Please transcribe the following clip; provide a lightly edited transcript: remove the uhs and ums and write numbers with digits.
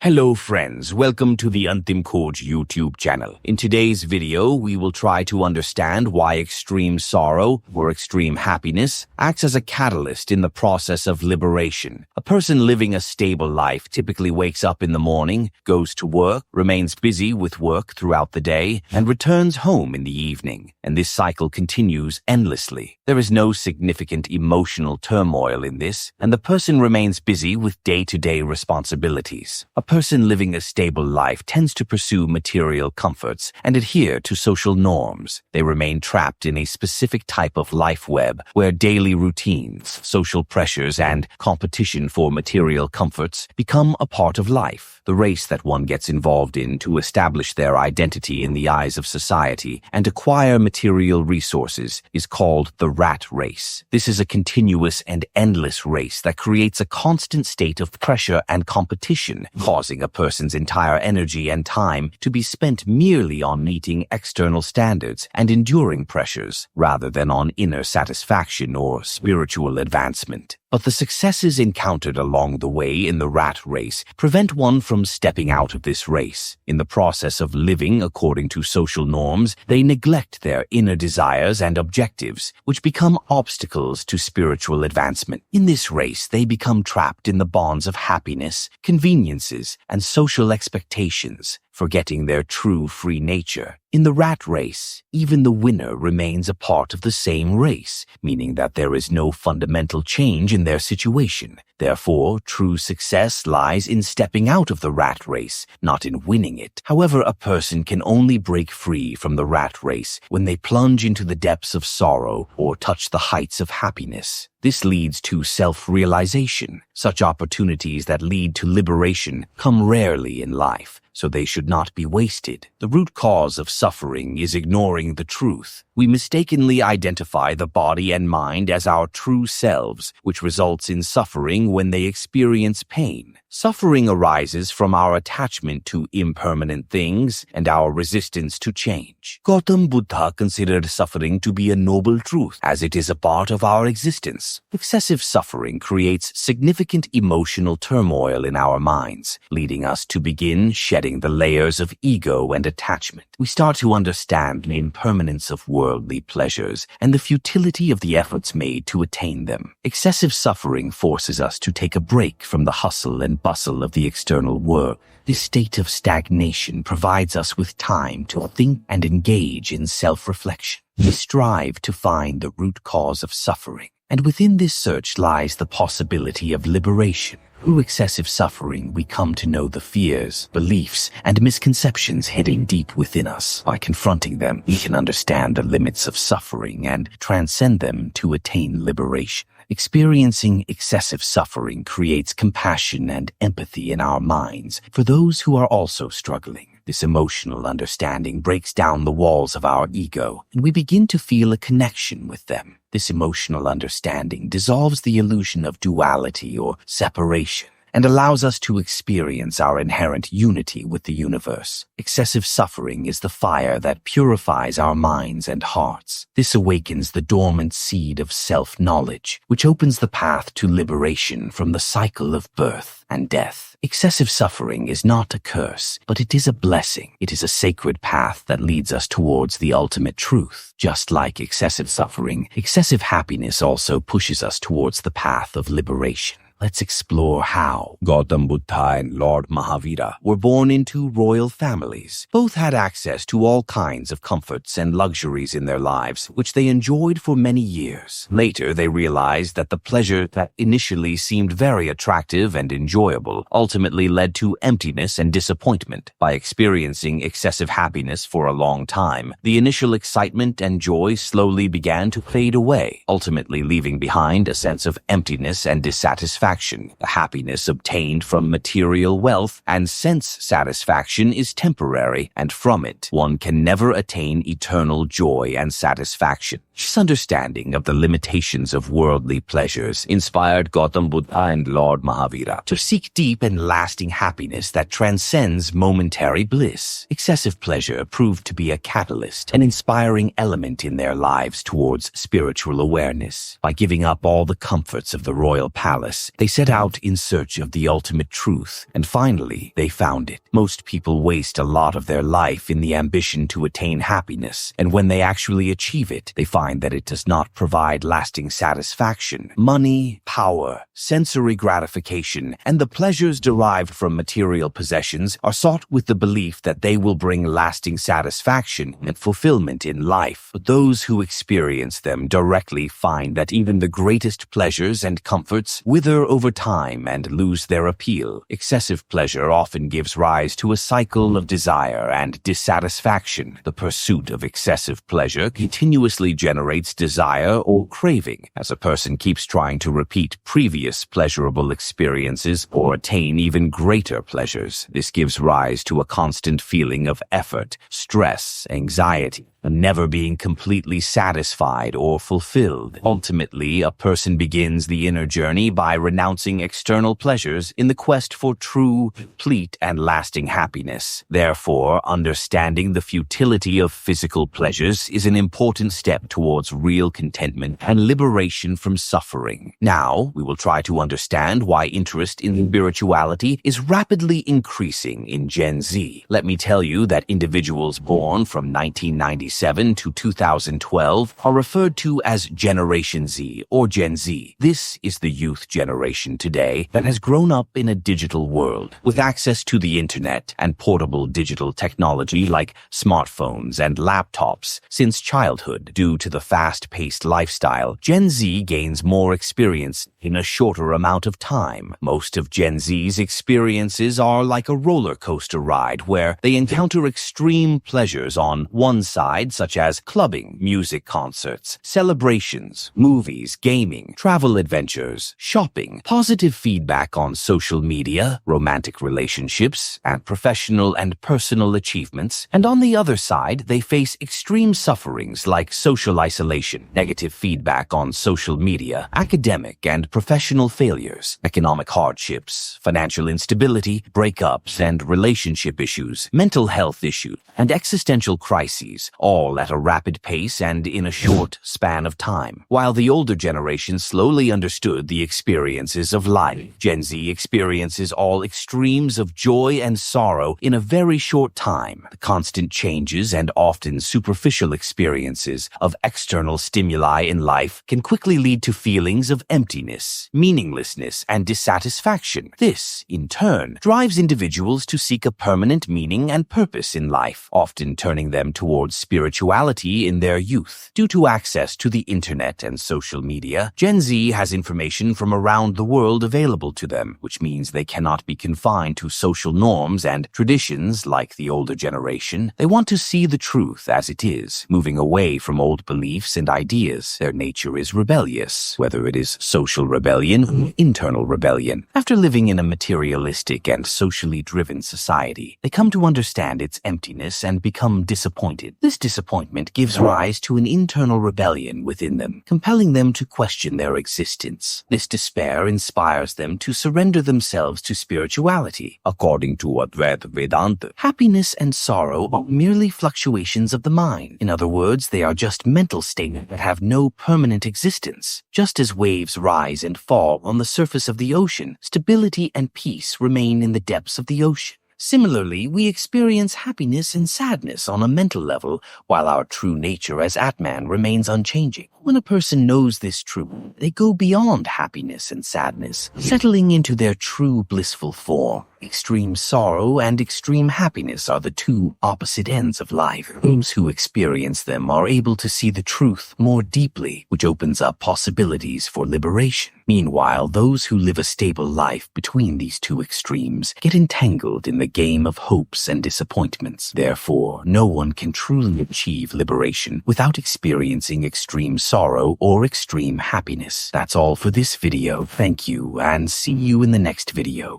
Hello friends, welcome to the Antim Khoj YouTube channel. In today's video, we will try to understand why extreme sorrow or extreme happiness acts as a catalyst in the process of liberation. A person living a stable life typically wakes up in the morning, goes to work, remains busy with work throughout the day, and returns home in the evening. And this cycle continues endlessly. There is no significant emotional turmoil in this, and the person remains busy with day-to-day responsibilities. A person living a stable life tends to pursue material comforts and adhere to social norms. They remain trapped in a specific type of life web where daily routines, social pressures, and competition for material comforts become a part of life. The race that one gets involved in to establish their identity in the eyes of society and acquire material resources is called the rat race. This is a continuous and endless race that creates a constant state of pressure and competition, causing a person's entire energy and time to be spent merely on meeting external standards and enduring pressures, rather than on inner satisfaction or spiritual advancement. But the successes encountered along the way in the rat race prevent one from stepping out of this race. In the process of living according to social norms, they neglect their inner desires and objectives, which become obstacles to spiritual advancement. In this race, they become trapped in the bonds of happiness, conveniences, and social expectations, forgetting their true free nature. In the rat race, even the winner remains a part of the same race, meaning that there is no fundamental change in their situation. Therefore, true success lies in stepping out of the rat race, not in winning it. However, a person can only break free from the rat race when they plunge into the depths of sorrow or touch the heights of happiness. This leads to self-realization. Such opportunities that lead to liberation come rarely in life, so they should not be wasted. The root cause of suffering is ignoring the truth. We mistakenly identify the body and mind as our true selves, which results in suffering when they experience pain. Suffering arises from our attachment to impermanent things and our resistance to change. Gautam Buddha considered suffering to be a noble truth, as it is a part of our existence. Excessive suffering creates significant emotional turmoil in our minds, leading us to begin shedding the layers of ego and attachment. We start to understand the impermanence of worldly pleasures and the futility of the efforts made to attain them. Excessive suffering forces us to take a break from the hustle and bustle of the external world. This state of stagnation provides us with time to think and engage in self-reflection. We strive to find the root cause of suffering, and within this search lies the possibility of liberation. Through excessive suffering, we come to know the fears, beliefs, and misconceptions hidden deep within us. By confronting them, we can understand the limits of suffering and transcend them to attain liberation. Experiencing excessive suffering creates compassion and empathy in our minds for those who are also struggling. This emotional understanding breaks down the walls of our ego, and we begin to feel a connection with them. This emotional understanding dissolves the illusion of duality or separation and allows us to experience our inherent unity with the universe. Excessive suffering is the fire that purifies our minds and hearts. This awakens the dormant seed of self-knowledge, which opens the path to liberation from the cycle of birth and death. Excessive suffering is not a curse, but it is a blessing. It is a sacred path that leads us towards the ultimate truth. Just like excessive suffering, excessive happiness also pushes us towards the path of liberation. Let's explore how. Gautam Buddha and Lord Mahavira were born into royal families. Both had access to all kinds of comforts and luxuries in their lives, which they enjoyed for many years. Later, they realized that the pleasure that initially seemed very attractive and enjoyable ultimately led to emptiness and disappointment. By experiencing excessive happiness for a long time, the initial excitement and joy slowly began to fade away, ultimately leaving behind a sense of emptiness and dissatisfaction. The happiness obtained from material wealth and sense satisfaction is temporary, and from it, one can never attain eternal joy and satisfaction. This understanding of the limitations of worldly pleasures inspired Gautam Buddha and Lord Mahavira to seek deep and lasting happiness that transcends momentary bliss. Excessive pleasure proved to be a catalyst, an inspiring element in their lives towards spiritual awareness. By giving up all the comforts of the royal palace, they set out in search of the ultimate truth, and finally, they found it. Most people waste a lot of their life in the ambition to attain happiness, and when they actually achieve it, they find that it does not provide lasting satisfaction. Money, power, sensory gratification, and the pleasures derived from material possessions are sought with the belief that they will bring lasting satisfaction and fulfillment in life. But those who experience them directly find that even the greatest pleasures and comforts wither over time and lose their appeal. Excessive pleasure often gives rise to a cycle of desire and dissatisfaction. The pursuit of excessive pleasure continuously generates desire or craving, as a person keeps trying to repeat previous pleasurable experiences or attain even greater pleasures. This gives rise to a constant feeling of effort, stress, anxiety, and never being completely satisfied or fulfilled. Ultimately, a person begins the inner journey by renouncing external pleasures in the quest for true, complete, and lasting happiness. Therefore, understanding the futility of physical pleasures is an important step towards real contentment and liberation from suffering. Now, we will try to understand why interest in spirituality is rapidly increasing in Gen Z. Let me tell you that individuals born from 1997 to 2012 are referred to as Generation Z or Gen Z. This is the youth generation today that has grown up in a digital world with access to the internet and portable digital technology like smartphones and laptops since childhood. Due to the fast-paced lifestyle, Gen Z gains more experience in a shorter amount of time. Most of Gen Z's experiences are like a roller coaster ride where they encounter extreme pleasures on one side, such as clubbing, music concerts, celebrations, movies, gaming, travel adventures, shopping, positive feedback on social media, romantic relationships, and professional and personal achievements. And on the other side, they face extreme sufferings like social isolation, negative feedback on social media, academic and professional failures, economic hardships, financial instability, breakups and relationship issues, mental health issues, and existential crises, all at a rapid pace and in a short span of time. While the older generation slowly understood the experiences of life, Gen Z experiences all extremes of joy and sorrow in a very short time. The constant changes and often superficial experiences of external stimuli in life can quickly lead to feelings of emptiness, meaninglessness, and dissatisfaction. This, in turn, drives individuals to seek a permanent meaning and purpose in life, often turning them towards spirituality in their youth. Due to access to the internet and social media, Gen Z has information from around the world available to them, which means they cannot be confined to social norms and traditions like the older generation. They want to see the truth as it is, moving away from old beliefs and ideas. Their nature is rebellious, whether it is social rebellion or internal rebellion. After living in a materialistic and socially driven society, they come to understand its emptiness and become disappointed. This disappointment gives rise to an internal rebellion within them, compelling them to question their existence. This despair inspires them to surrender themselves to spirituality. According to Advaita Vedanta, happiness and sorrow are merely fluctuations of the mind. In other words, they are just mental states that have no permanent existence. Just as waves rise and fall on the surface of the ocean, stability and peace remain in the depths of the ocean. Similarly, we experience happiness and sadness on a mental level, while our true nature as Atman remains unchanging. When a person knows this truth, they go beyond happiness and sadness, settling into their true blissful form. Extreme sorrow and extreme happiness are the two opposite ends of life. Those who experience them are able to see the truth more deeply, which opens up possibilities for liberation. Meanwhile, those who live a stable life between these two extremes get entangled in the game of hopes and disappointments. Therefore, no one can truly achieve liberation without experiencing extreme sorrow or extreme happiness. That's all for this video. Thank you, and see you in the next video.